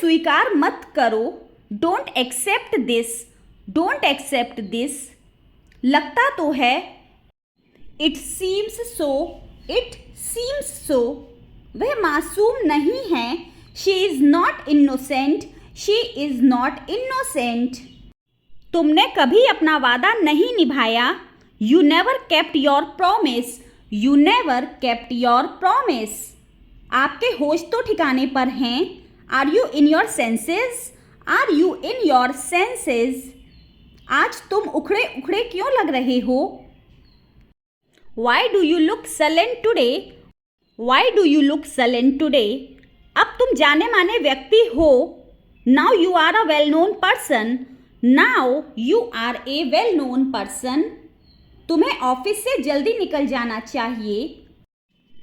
स्वीकार मत करो, don't accept this, don't accept this. लगता तो है, it seems so, it seems so. वह मासूम नहीं है, she is not innocent, she is not innocent. तुमने कभी अपना वादा नहीं निभाया, you never kept your promise, you never kept your promise. आपके होश तो ठिकाने पर हैं, are you in your senses, are you in your senses. आज तुम उखड़े उखड़े क्यों लग रहे हो? Y do you look silent today, why do you look silent today. अब तुम जाने माने व्यक्ति हो, now you are a well known person, now you are a well known person. तुम्हें ऑफिस से जल्दी निकल जाना चाहिए,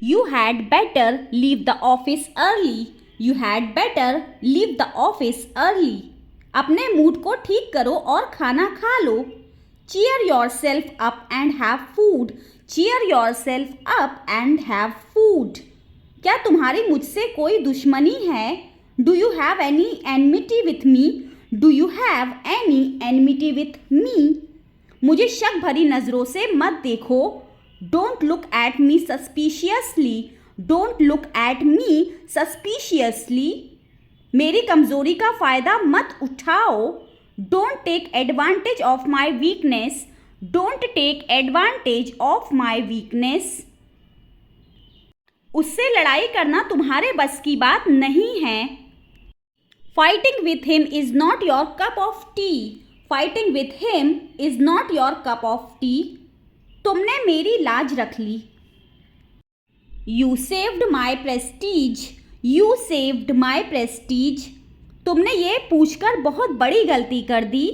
you had better leave the office early, you had better leave the office early. अपने मूड को ठीक करो और खाना खा लो, cheer yourself up and have food, cheer yourself up and have food. क्या तुम्हारी मुझसे कोई दुश्मनी है? Do you have any enmity with me, do you have any enmity with me. मुझे शक भरी नज़रों से मत देखो, don't look at me suspiciously, don't look at me suspiciously. मेरी कमज़ोरी का फ़ायदा मत उठाओ, don't take advantage of my weakness, don't take advantage of my weakness. उससे लड़ाई करना तुम्हारे बस की बात नहीं है, fighting with him is not your cup of tea, fighting with him is not your cup of tea. तुमने मेरी लाज रख ली, you saved my prestige, you saved my prestige. तुमने ये पूछकर बहुत बड़ी गलती कर दी,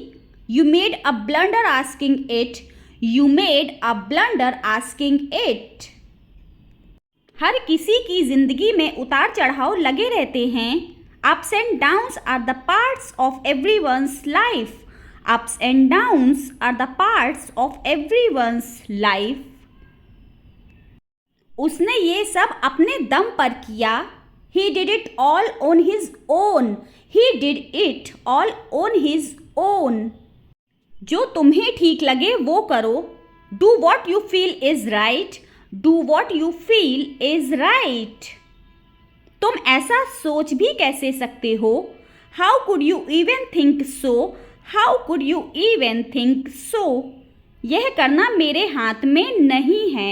you made a blunder asking it, you made a blunder asking it. हर किसी की जिंदगी में उतार चढ़ाव लगे रहते हैं, ups and downs are the parts of everyone's life, ups and downs are the parts of everyone's life. उसने ये सब अपने दम पर किया, he did it all on his own, he did it all on his own। जो तुम्हें ठीक लगे वो करो, do what you feel is right, do what you feel is right। तुम ऐसा सोच भी कैसे सकते हो, how could you even think so, how could you even think so। यह करना मेरे हाथ में नहीं है,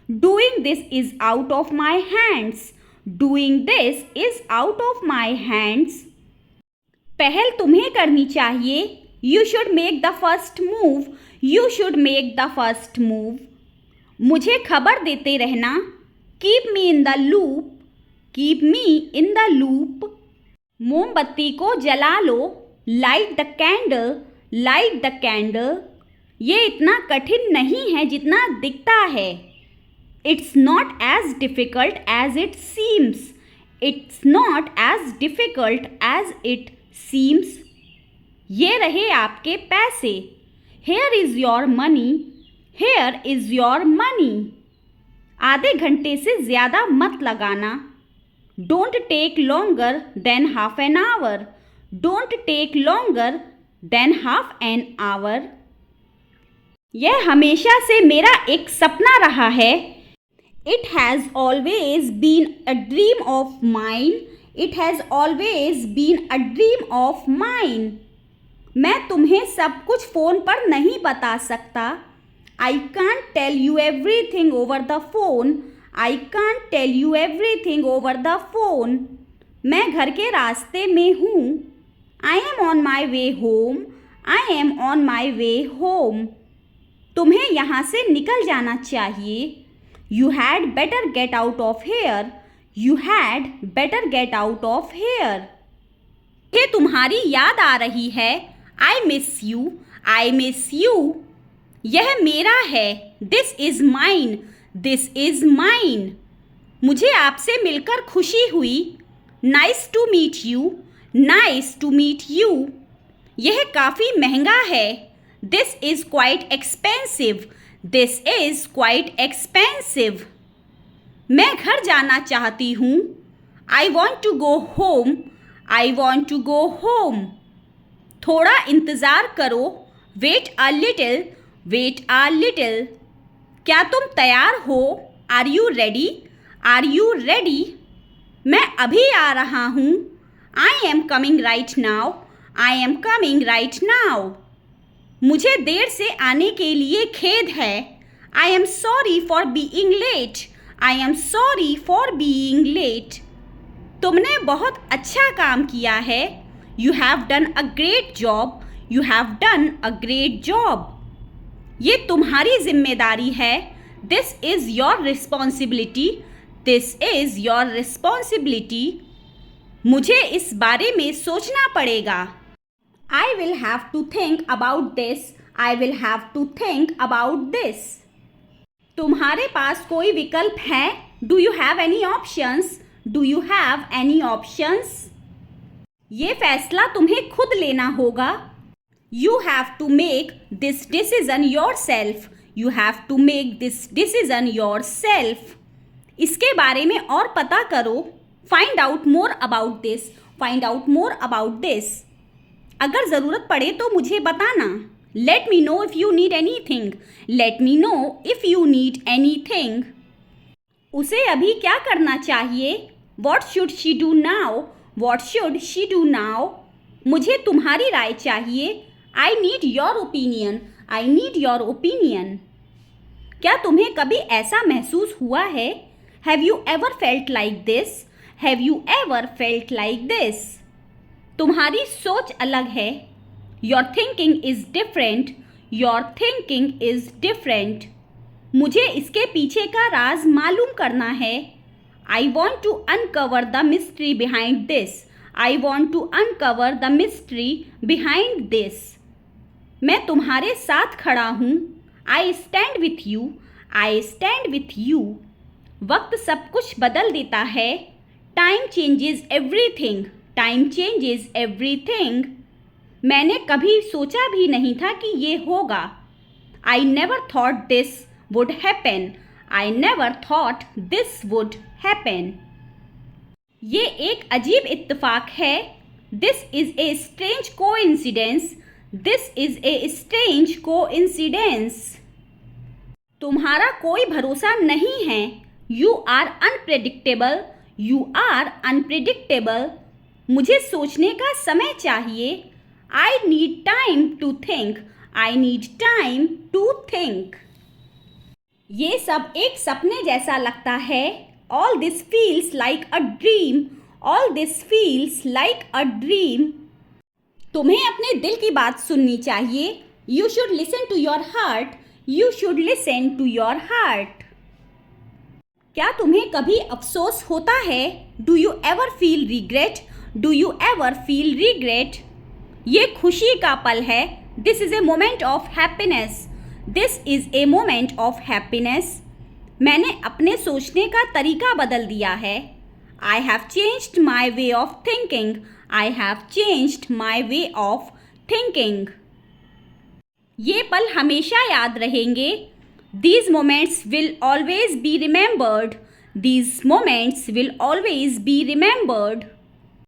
doing this is out of my hands, doing this is out of my hands। पहल तुम्हें करनी चाहिए, you should make the first move, you should make the first move। मुझे खबर देते रहना, keep me in the loop, keep me in the loop। मोमबत्ती को जला लो, light the candle, light the candle। ये इतना कठिन नहीं है जितना दिखता है, it's not as difficult as it seems, it's not as difficult as it seems। ये रहे आपके पैसे, here is your money, here is your money। आधे घंटे से ज़्यादा मत लगाना, don't take longer than half an hour, don't take longer than half an hour। यह हमेशा से मेरा एक सपना रहा है, it has always been a dream of mine, it has always been a dream of mine। मैं तुम्हें सब कुछ फ़ोन पर नहीं बता सकता, I can't tell you everything over the phone, I can't tell you everything over the phone। मैं घर के रास्ते में हूँ, I am on my way home, I am on my way home। तुम्हें यहाँ से निकल जाना चाहिए, You had better get out of here, you had better get out of here। ये तुम्हारी याद आ रही है, I miss you, I miss you। यह मेरा है, this is mine, this is mine। मुझे आपसे मिलकर खुशी हुई, nice to meet you, nice to meet you। यह काफ़ी महंगा है, this is quite expensive, this is quite expensive। मैं घर जाना चाहती हूँ, I want to go home, I want to go home. थोड़ा इंतज़ार करो. Wait a little. Wait a little. क्या तुम तैयार हो? Are you ready? Are you ready? मैं अभी आ रहा हूँ. I am coming right now. I am coming right now. मुझे देर से आने के लिए खेद है. I am sorry for being late. I am sorry for being late. तुमने बहुत अच्छा काम किया है. You have done a great job. You have done a great job. ये तुम्हारी जिम्मेदारी है. This is your responsibility. This is your responsibility. मुझे इस बारे में सोचना पड़ेगा. I will have to think about this. I will have to think about this. तुम्हारे पास कोई विकल्प है? Do you have any options? Do you have any options? ये फैसला तुम्हें खुद लेना होगा. You have to make this decision yourself. You have to make this decision yourself. इसके बारे में और पता करो. Find out more about this. Find out more about this. अगर ज़रूरत पड़े तो मुझे बताना. Let me know if you need anything. Let me know if you need anything. उसे अभी क्या करना चाहिए? What should she do now? What should she do now? मुझे तुम्हारी राय चाहिए. I need your opinion. I need your opinion. क्या तुम्हें कभी ऐसा महसूस हुआ है? Have you ever felt like this? Have you ever felt like this? तुम्हारी सोच अलग है. Your thinking is different. Your thinking is different. मुझे इसके पीछे का राज मालूम करना है. I want to uncover the mystery behind this. I want to uncover the mystery behind this. मैं तुम्हारे साथ खड़ा हूँ. I stand with you. I stand with you. वक्त सब कुछ बदल देता है. Time changes everything. Time changes everything. मैंने कभी सोचा भी नहीं था कि ये होगा. I never thought this would happen. I never thought this would happen. ये एक अजीब इत्तेफाक है. This is a strange coincidence. This is a strange coincidence. तुम्हारा कोई भरोसा नहीं है. You are unpredictable. You are unpredictable. मुझे सोचने का समय चाहिए. I need time to think. I need time to think. ये सब एक सपने जैसा लगता है. All this feels like a dream. All this feels like a dream. तुम्हें अपने दिल की बात सुननी चाहिए. You should listen to your heart. You should listen to your heart. क्या तुम्हें कभी अफसोस होता है? Do you ever feel regret? Do you ever feel regret? ये खुशी का पल है. This is a moment of happiness. This is a moment of happiness. मैंने अपने सोचने का तरीका बदल दिया है. I have changed my way of thinking. I have changed my way of thinking. ये पल हमेशा याद रहेंगे. These moments will always be remembered. These moments will always be remembered.